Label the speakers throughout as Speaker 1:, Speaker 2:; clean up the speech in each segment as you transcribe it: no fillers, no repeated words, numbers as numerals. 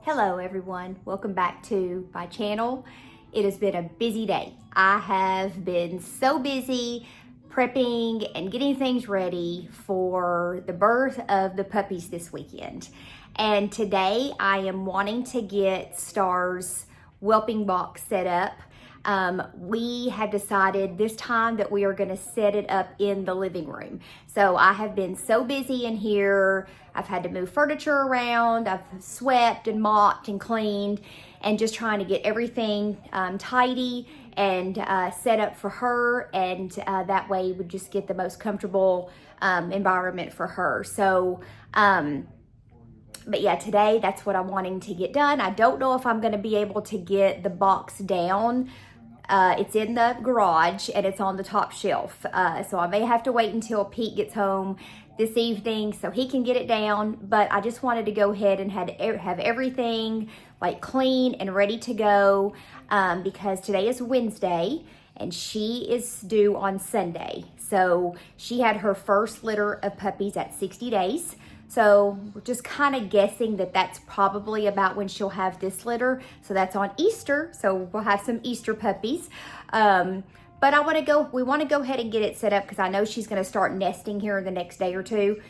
Speaker 1: Hello everyone, welcome back to my channel. It has been a busy day. I have been so busy prepping and getting things ready for the birth of the puppies this weekend. And today I am wanting to get Star's whelping box set up. We have decided this time that we are going to set it up in the living room. So I have been so busy in here. I've had to move furniture around. I've swept and mopped and cleaned and just trying to get everything tidy and set up for her. And that way we would just get the most comfortable environment for her. So, but yeah, today that's what I'm wanting to get done. I don't know if I'm going to be able to get the box down. It's in the garage and it's on the top shelf. So I may have to wait until Pete gets home this evening so he can get it down. But I just wanted to go ahead and have everything like clean and ready to go because today is Wednesday and she is due on Sunday. So she had her first litter of puppies at 60 days. So we're just kind of guessing that that's probably about when she'll have this litter. So that's on Easter. So we'll have some Easter puppies. But we want to go ahead and get it set up because I know she's going to start nesting here in the next day or two.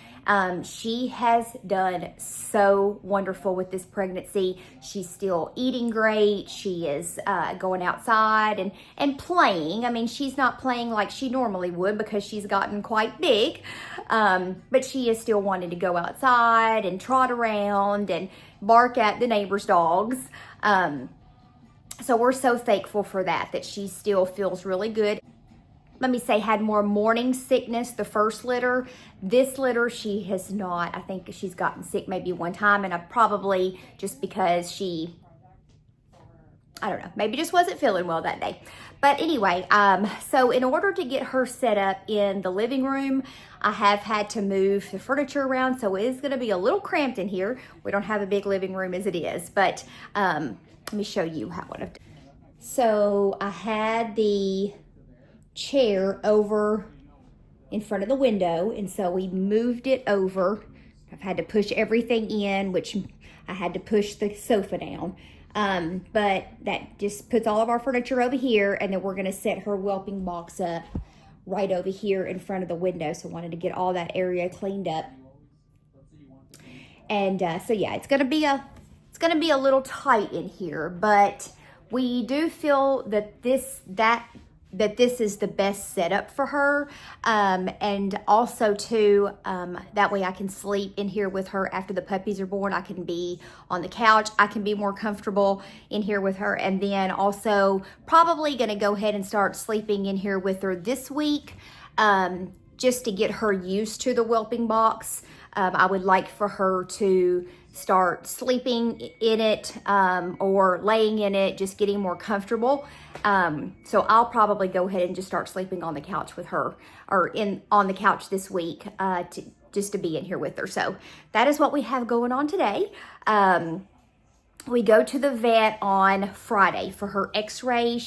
Speaker 1: She has done so wonderful with this pregnancy. She's still eating great. She is going outside and playing. I mean, she's not playing like she normally would because she's gotten quite big. But she is still wanting to go outside and trot around and bark at the neighbor's dogs. So we're so thankful for that she still feels really good. Let me say, had more morning sickness the first litter. This litter, she has not. I think she's gotten sick maybe one time, and I probably just because I don't know, maybe just wasn't feeling well that day. But anyway, so in order to get her set up in the living room, I have had to move the furniture around, so it is going to be a little cramped in here. We don't have a big living room as it is, but let me show you what I've done. So I had the chair over in front of the window, and so we moved it over. I've had to push everything in, which I had to push the sofa down. But that just puts all of our furniture over here, and then we're going to set her whelping box up right over here in front of the window. So I wanted to get all that area cleaned up. And so yeah, it's going to be a little tight in here, but we do feel that this is the best setup for her. And also too, that way I can sleep in here with her after the puppies are born. I can be on the couch. I can be more comfortable in here with her. And then also probably going to go ahead and start sleeping in here with her this week, just to get her used to the whelping box. I would like for her to start sleeping in it or laying in it, just getting more comfortable. So I'll probably go ahead and just start sleeping on the couch with her, or on the couch this week, just to be in here with her. So that is what we have going on today. We go to the vet on Friday for her x-ray.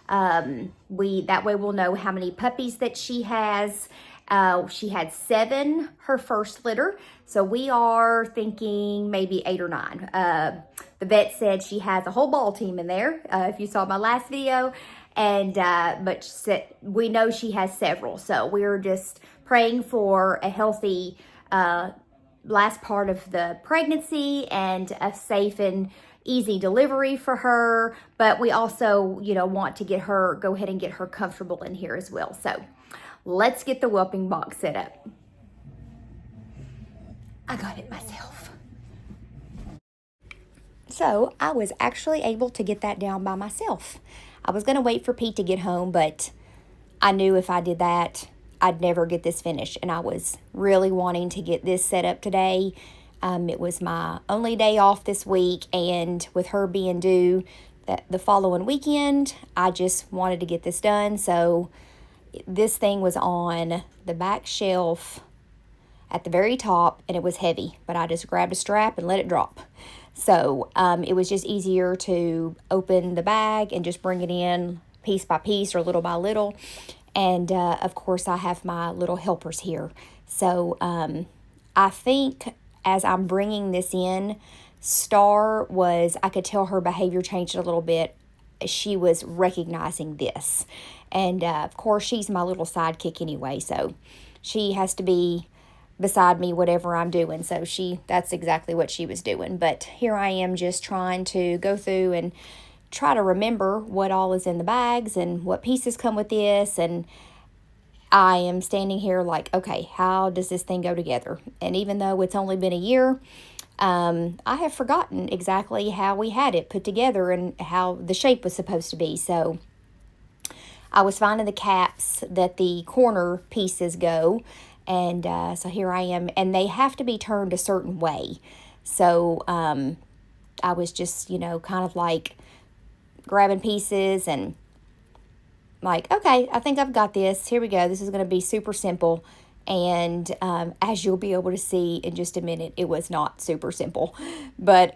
Speaker 1: That way we'll know how many puppies that she has. She had 7 her first litter, so we are thinking maybe 8 or 9. The vet said she has a whole ball team in there, if you saw my last video, and but we know she has several, so we're just praying for a healthy last part of the pregnancy and a safe and easy delivery for her, but we also, want to go ahead and get her comfortable in here as well. So let's get the whelping box set up. I got it myself. So I was actually able to get that down by myself. I was going to wait for Pete to get home, but I knew if I did that, I'd never get this finished. And I was really wanting to get this set up today. It was my only day off this week, and with her being due the following weekend, I just wanted to get this done. So this thing was on the back shelf at the very top, and it was heavy, but I just grabbed a strap and let it drop. So it was just easier to open the bag and just bring it in piece by piece or little by little. And of course I have my little helpers here. So I think as I'm bringing this in Star was, I could tell her behavior changed a little bit. She was recognizing this. And of course, she's my little sidekick anyway, so she has to be beside me whatever I'm doing. So that's exactly what she was doing. But here I am just trying to go through and try to remember what all is in the bags and what pieces come with this. And I am standing here like, okay, how does this thing go together? And even though it's only been a year, I have forgotten exactly how we had it put together and how the shape was supposed to be. So I was finding the caps that the corner pieces go. And so here I am. And they have to be turned a certain way. So I was just, kind of like grabbing pieces and like, okay, I think I've got this. Here we go. This is going to be super simple. And as you'll be able to see in just a minute, it was not super simple. But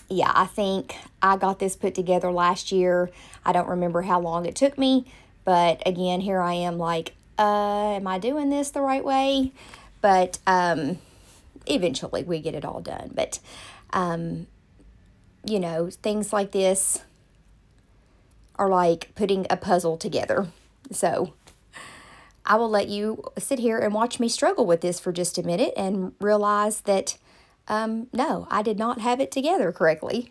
Speaker 1: yeah, I think I got this put together last year. I don't remember how long it took me. But again, here I am like, am I doing this the right way? But eventually we get it all done. But, things like this are like putting a puzzle together. So I will let you sit here and watch me struggle with this for just a minute and realize that, no, I did not have it together correctly.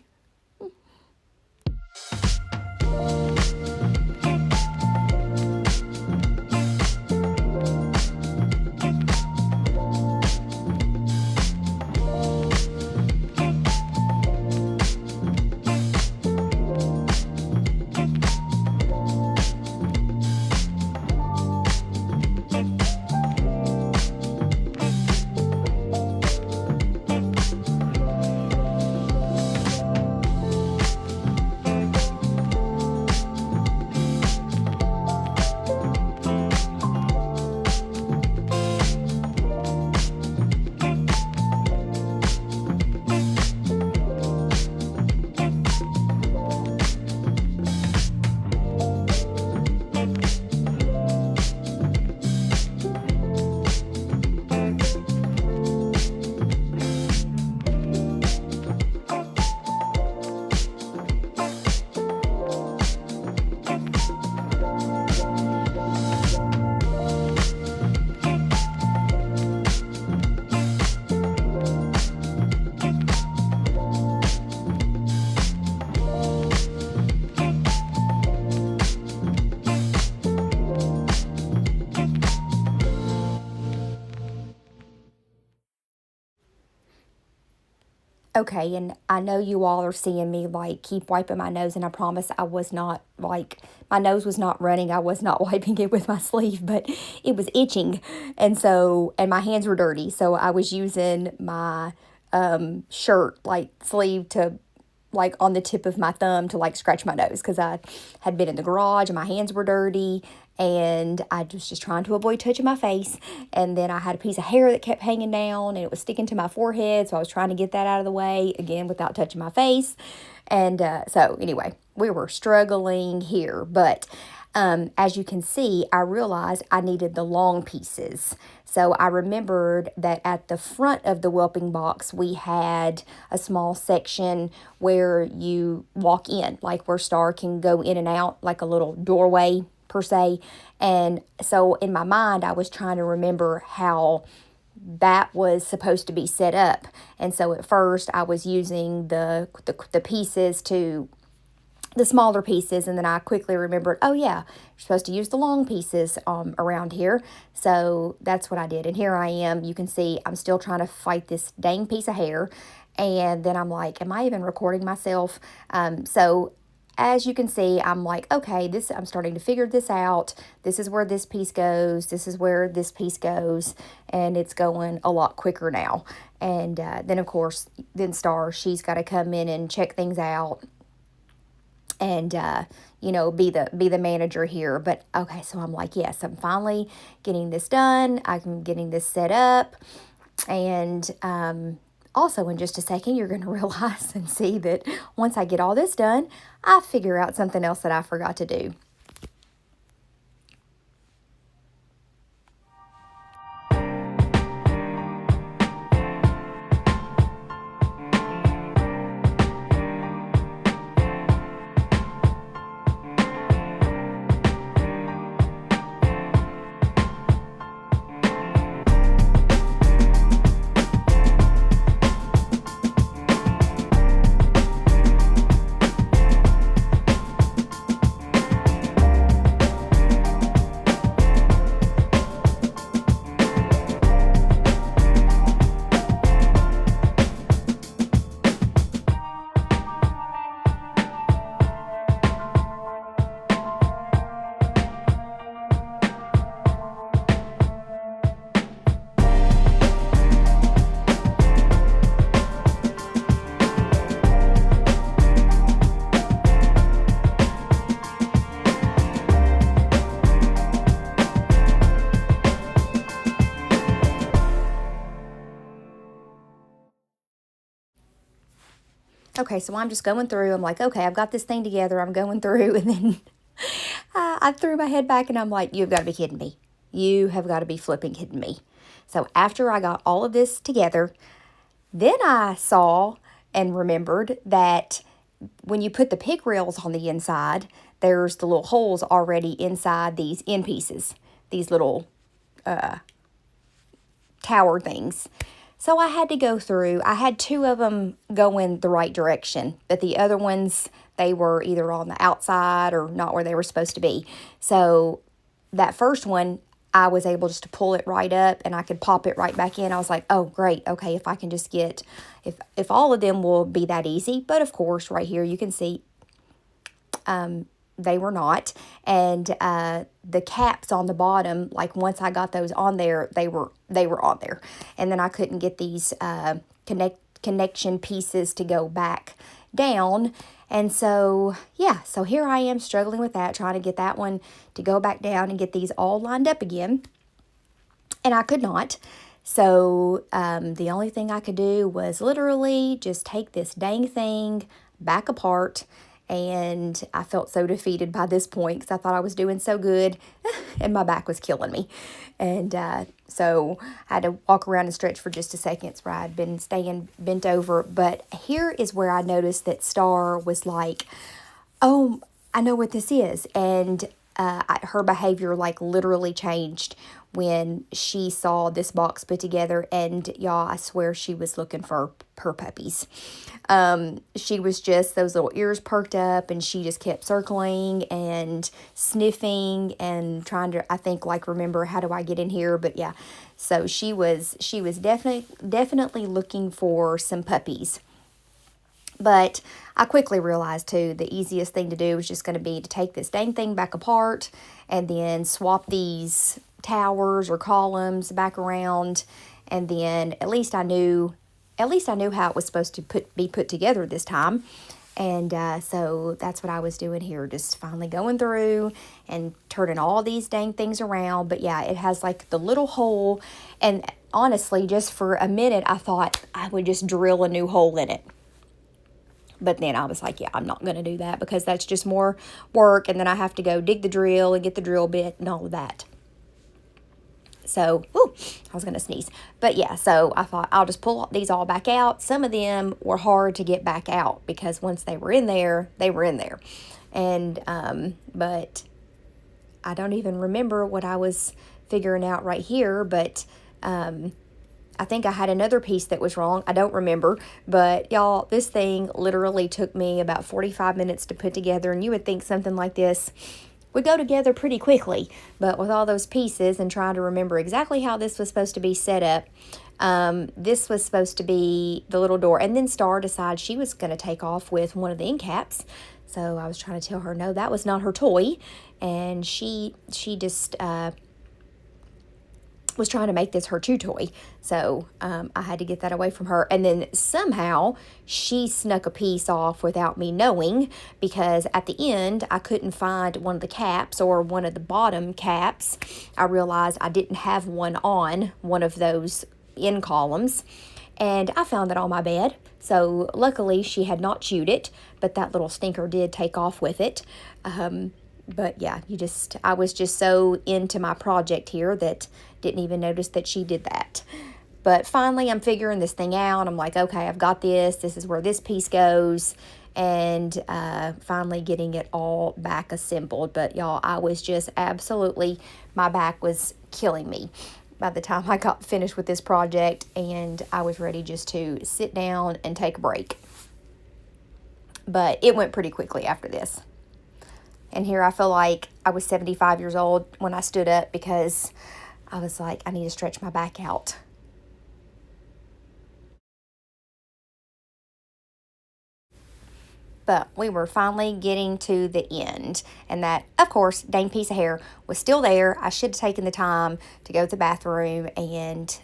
Speaker 1: Okay, and I know you all are seeing me like keep wiping my nose, and I promise I was not like, my nose was not running. I was not wiping it with my sleeve, but it was itching. And my hands were dirty. So I was using my shirt like sleeve to like on the tip of my thumb to like scratch my nose because I had been in the garage and my hands were dirty and I was just trying to avoid touching my face. And then I had a piece of hair that kept hanging down and it was sticking to my forehead. So I was trying to get that out of the way again without touching my face. And so anyway, we were struggling here, but as you can see, I realized I needed the long pieces. So I remembered that at the front of the whelping box, we had a small section where you walk in, like where Star can go in and out, like a little doorway per se. And so in my mind, I was trying to remember how that was supposed to be set up. And so at first I was using the pieces to the smaller pieces, and then I quickly remembered, oh yeah, you're supposed to use the long pieces around here. So that's what I did. And here I am. You can see I'm still trying to fight this dang piece of hair. And then I'm like, am I even recording myself? So as you can see, I'm like, okay, I'm starting to figure this out. This is where this piece goes. This is where this piece goes. And it's going a lot quicker now. And then, of course, Star, she's got to come in and check things out and be the manager here. But okay, so I'm like, yes, I'm finally getting this done. I'm getting this set up. And also in just a second, you're going to realize and see that once I get all this done, I figure out something else that I forgot to do. Okay, so I'm just going through. I'm like, okay, I've got this thing together. I'm going through. And then I threw my head back and I'm like, you've got to be kidding me. You have got to be flipping kidding me. So after I got all of this together, then I saw and remembered that when you put the pig rails on the inside, there's the little holes already inside these end pieces, these little tower things. So I had to go through. I had two of them going the right direction, but the other ones, they were either on the outside or not where they were supposed to be. So that first one, I was able just to pull it right up and I could pop it right back in. I was like, oh, great. Okay, if I can just get, if all of them will be that easy. But of course, right here, you can see they were not. And the caps on the bottom, like once I got those on there, they were on there. And then I couldn't get these connection pieces to go back down. And so, yeah, so here I am struggling with that, trying to get that one to go back down and get these all lined up again. And I could not. So the only thing I could do was literally just take this dang thing back apart. And I felt so defeated by this point because I thought I was doing so good and my back was killing me. And so I had to walk around and stretch for just a second where I'd been staying bent over. But here is where I noticed that Star was like, oh, I know what this is. And her behavior like literally changed when she saw this box put together. And y'all, I swear she was looking for her puppies. She was just, those little ears perked up and she just kept circling and sniffing and trying to, I think, like, remember, how do I get in here? But yeah, so she was definitely looking for some puppies. But I quickly realized, too, the easiest thing to do was just going to be to take this dang thing back apart and then swap these towers or columns back around. And then at least I knew how it was supposed to be put together this time. And so that's what I was doing here, just finally going through and turning all these dang things around. But yeah, it has like the little hole. And honestly, just for a minute, I thought I would just drill a new hole in it. But then I was like, yeah, I'm not going to do that because that's just more work. And then I have to go dig the drill and get the drill bit and all of that. So, I was going to sneeze. But yeah, so I thought I'll just pull these all back out. Some of them were hard to get back out because once they were in there, they were in there. And, but I don't even remember what I was figuring out right here. But, I think I had another piece that was wrong. I don't remember. But y'all, this thing literally took me about 45 minutes to put together. And you would think something like this would go together pretty quickly. But with all those pieces and trying to remember exactly how this was supposed to be set up, this was supposed to be the little door. And then Star decided she was going to take off with one of the end caps. So I was trying to tell her, no, that was not her toy. And she just was trying to make this her chew toy. So I had to get that away from her. And then somehow she snuck a piece off without me knowing, because at the end I couldn't find one of the caps or one of the bottom caps. I realized I didn't have one on one of those end columns. And I found it on my bed. So luckily she had not chewed it, but that little stinker did take off with it. But yeah, I was just so into my project here that didn't even notice that she did that. But finally, I'm figuring this thing out. I'm like, okay, I've got this. This is where this piece goes. And finally getting it all back assembled. But y'all, I was just absolutely, my back was killing me by the time I got finished with this project. And I was ready just to sit down and take a break. But it went pretty quickly after this. And here I feel like I was 75 years old when I stood up because I was like, I need to stretch my back out. But we were finally getting to the end. And that, of course, dang piece of hair was still there. I should have taken the time to go to the bathroom and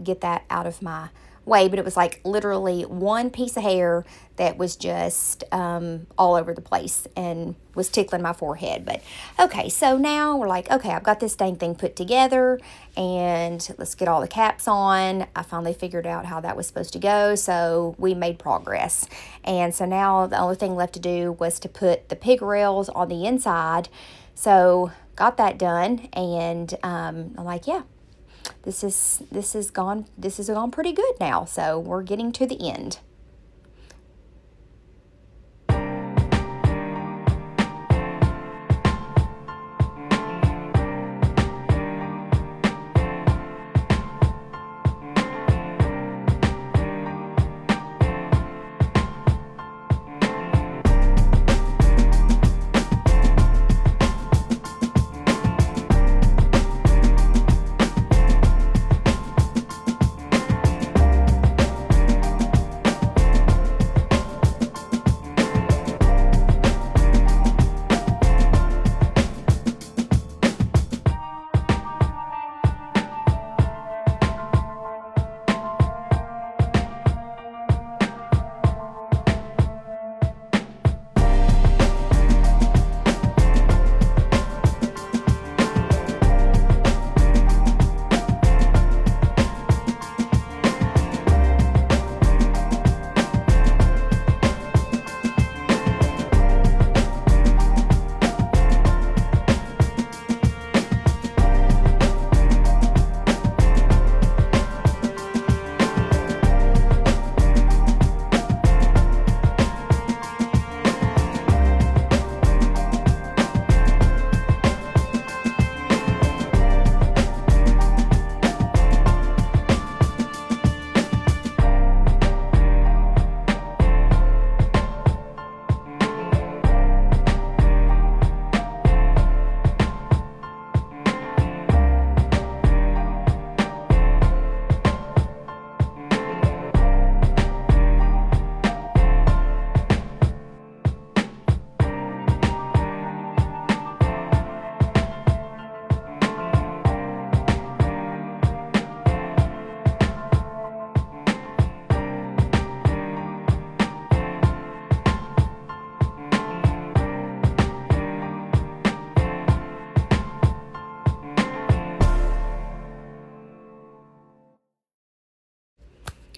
Speaker 1: get that out of my way, but it was like literally one piece of hair that was just all over the place and was tickling my forehead. But okay, so now we're like, okay, I've got this dang thing put together and let's get all the caps on. I finally figured out how that was supposed to go, so we made progress. And so now the only thing left to do was to put the pig rails on the inside. So got that done, and I'm like, yeah, this has gone pretty good now. So we're getting to the end.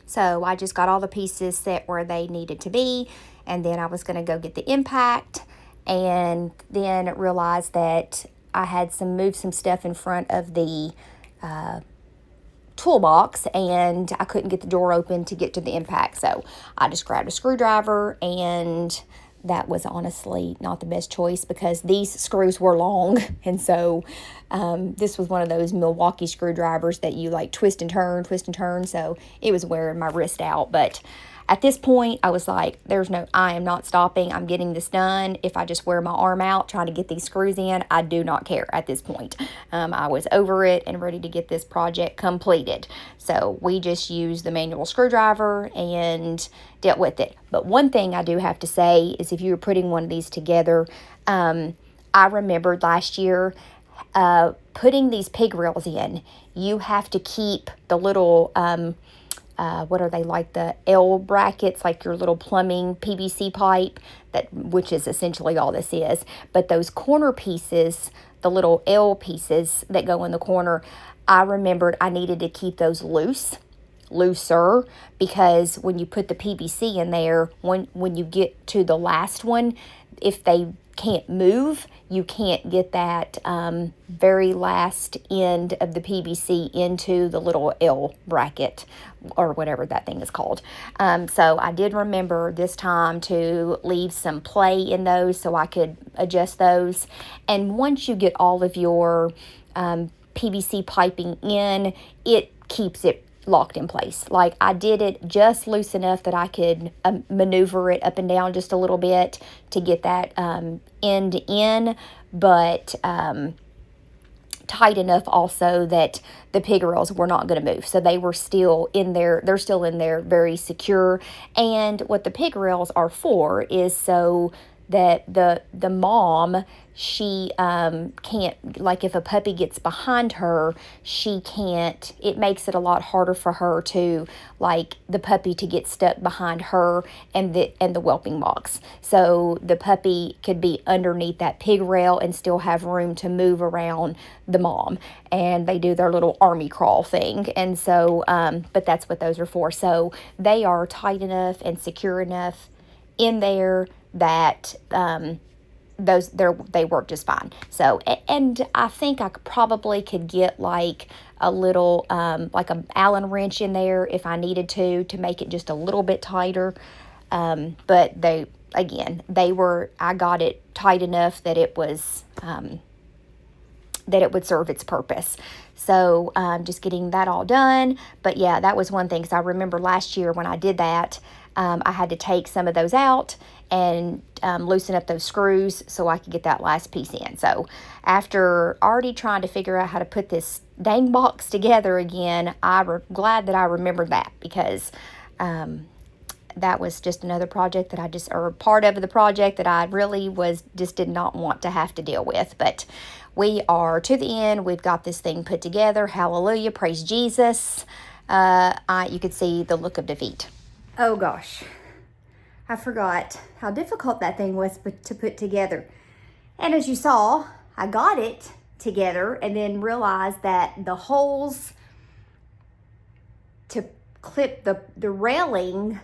Speaker 1: So I just got all the pieces set where they needed to be, and then I was going to go get the impact, and then realized that I had moved some stuff in front of the toolbox, and I couldn't get the door open to get to the impact. So I just grabbed a screwdriver, and that was honestly not the best choice because these screws were long. And so this was one of those Milwaukee screwdrivers that you like twist and turn. So it was wearing my wrist out. But at this point, I was like, I am not stopping. I'm getting this done. If I just wear my arm out trying to get these screws in, I do not care at this point. I was over it and ready to get this project completed. So we just used the manual screwdriver and dealt with it. But one thing I do have to say is if you were putting one of these together, I remembered last year putting these pig rails in, you have to keep the little what are they, like the L brackets, like your little plumbing PVC pipe, which is essentially all this is. But those corner pieces, the little L pieces that go in the corner, I remembered I needed to keep those looser, because when you put the PVC in there, when you get to the last one, if they can't move, you can't get that very last end of the PVC into the little L bracket or whatever that thing is called. So I did remember this time to leave some play in those so I could adjust those. And once you get all of your PVC piping in, it keeps it locked in place. Like, I did it just loose enough that I could maneuver it up and down just a little bit to get that end in, but tight enough also that the pig rails were not going to move. So they were still in there. They're still in there, very secure. And what the pig rails are for is so that the mom, she can't, like if a puppy gets behind her, she can't, it makes it a lot harder for her to, like the puppy to get stuck behind her and the whelping box. So the puppy could be underneath that pig rail and still have room to move around the mom. And they do their little army crawl thing. And so, but that's what those are for. So they are tight enough and secure enough in there that they work just fine. So, and I think I probably could get like a little like an Allen wrench in there if I needed to make it just a little bit tighter. But I got it tight enough that it was that it would serve its purpose. So just getting that all done. But yeah, that was one thing, because I remember last year when I did that, I had to take some of those out and loosen up those screws so I could get that last piece in. So after already trying to figure out how to put this dang box together again, I'm glad that I remembered that, because that was just another project that or part of the project that I really did not want to have to deal with. But we are to the end. We've got this thing put together. Hallelujah. Praise Jesus. You could see the look of defeat. Oh gosh, I forgot how difficult that thing was to put together. And as you saw, I got it together and then realized that the holes to clip the railing,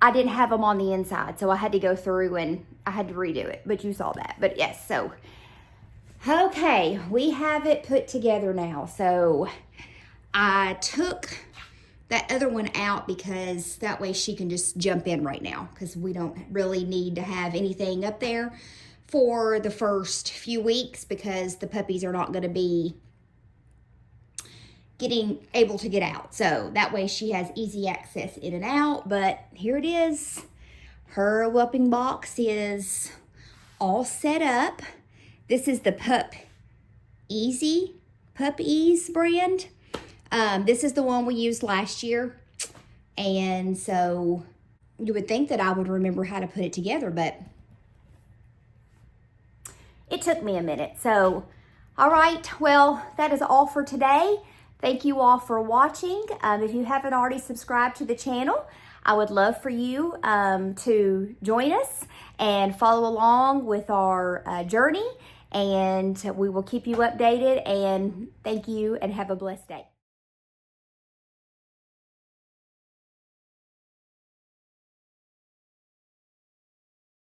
Speaker 1: I didn't have them on the inside. So I had to go through and I had to redo it, but you saw that. But yes, so, okay, we have it put together now. So I took that other one out because that way she can just jump in right now, because we don't really need to have anything up there for the first few weeks, because the puppies are not going to be able to get out. So that way she has easy access in and out. But here it is. Her whelping box is all set up. This is the PuPez brand. This is the one we used last year. And so you would think that I would remember how to put it together, but it took me a minute. So, all right, well, that is all for today. Thank you all for watching. If you haven't already subscribed to the channel, I would love for you to join us and follow along with our journey. And we will keep you updated. And thank you and have a blessed day.